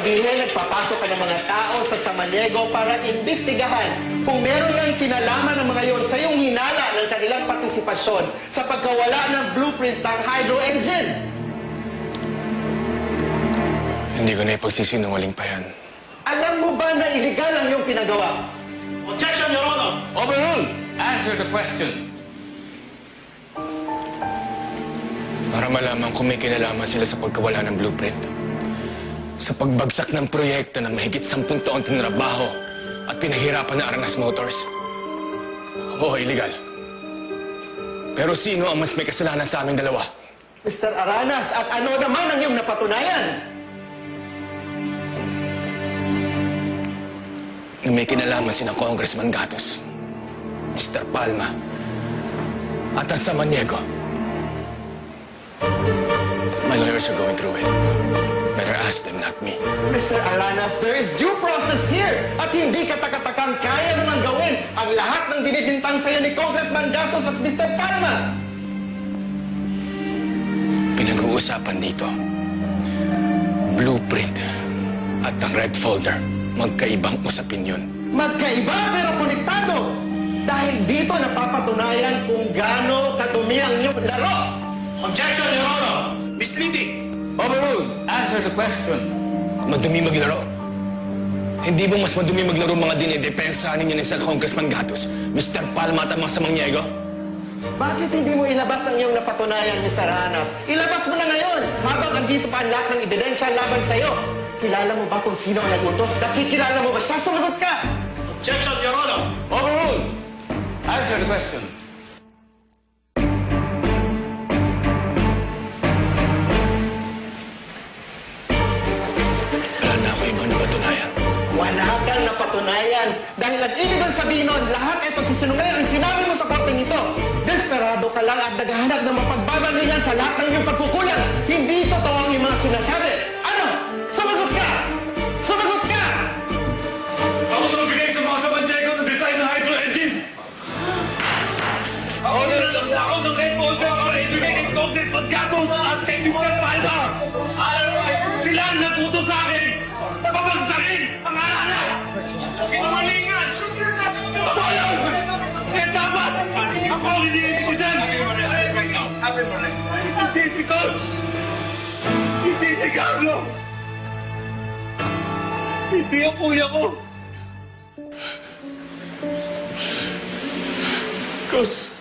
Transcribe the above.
sabihin, nagpapasok ka ng mga tao sa Samaniego para imbestigahan kung meron ngang kinalaman ng mga yon sa iyong hinala ng kanilang partisipasyon sa pagkawala ng blueprint ng hydro engine. Hindi ko na ipagsisinungaling pa yan. Alam mo ba na iligal ang iyong pinagawa? Objection, Your Honor! Overruled! Answer the question. Para malaman kung may kinalaman sila sa pagkawala ng blueprint. Sa pagbagsak ng proyekto na mahigit 10 taon tinrabaho at pinahirapan na Aranas Motors. Oo, illegal. Pero sino ang mas may kasalanan sa aming dalawa? Mr. Aranas, at ano naman ang iyong napatunayan? Na may kinalaman sina Congressman Gatos, Mr. Palma, at ang Samaniego. My lawyers are going through it. Better ask them, not me. Mr. Aranas, there is due process here at hindi katakatakang kaya mo nang gawin ang lahat ng binibintang sa'yo ni Congressman Gatos at Mr. Palma. Pinag-uusapan dito, blueprint at ang red folder. Magkaibang usapin yun. Magkaiba pero konektado. Dahil dito napapatunayan kung gaano kadumi ang iyong laro. Objection, Your Honor! Misleading! Overruled! Answer the question. Madumi maglaro. Hindi mo mas madumi maglaro mga dinidepensa ninyo ni Sir Congressman Gatos, Mr. Palma at ang mga Samaniego? Bakit hindi mo ilabas ang iyong napatunayan, Mr. Aranas? Ilabas mo na ngayon habang andito pa ang lahat ng ebidensya laban sa'yo. Kilala mo ba kung sino ang nagutos? Nakikilala mo ba siya? Sumagot ka! Objection, Your Honor! Overruled! Answer the question. Wala na ako ibang napatunayan. Wala kang napatunayan. Dahil ang ibig kong sabihin nun, lahat ay pagsisinungaling ang sinabi mo sa korteng ito. Desperado ka lang at naghahanap ng mapagbabalilan sa lahat ng iyong pagkukulang. Hindi totoo ang iyong mga sinasabi. Ano? Sumagot ka! Sumagot ka! Ako nagbigay sa mga Samaniego ng design ng hydro engine! Ako nilalang na ako ng red folder para ibigay kay Congressman Gatos at kay Mr. Palma! Sila ang nagutos sa akin na pabagsakin ang Aranas! Sinungalingan! Totoo yun! Kaya dapat ako ang hinihingi ko dyan! Hindi si Coach! Hindi si Carlo! Hindi ang kuya ko! Coach!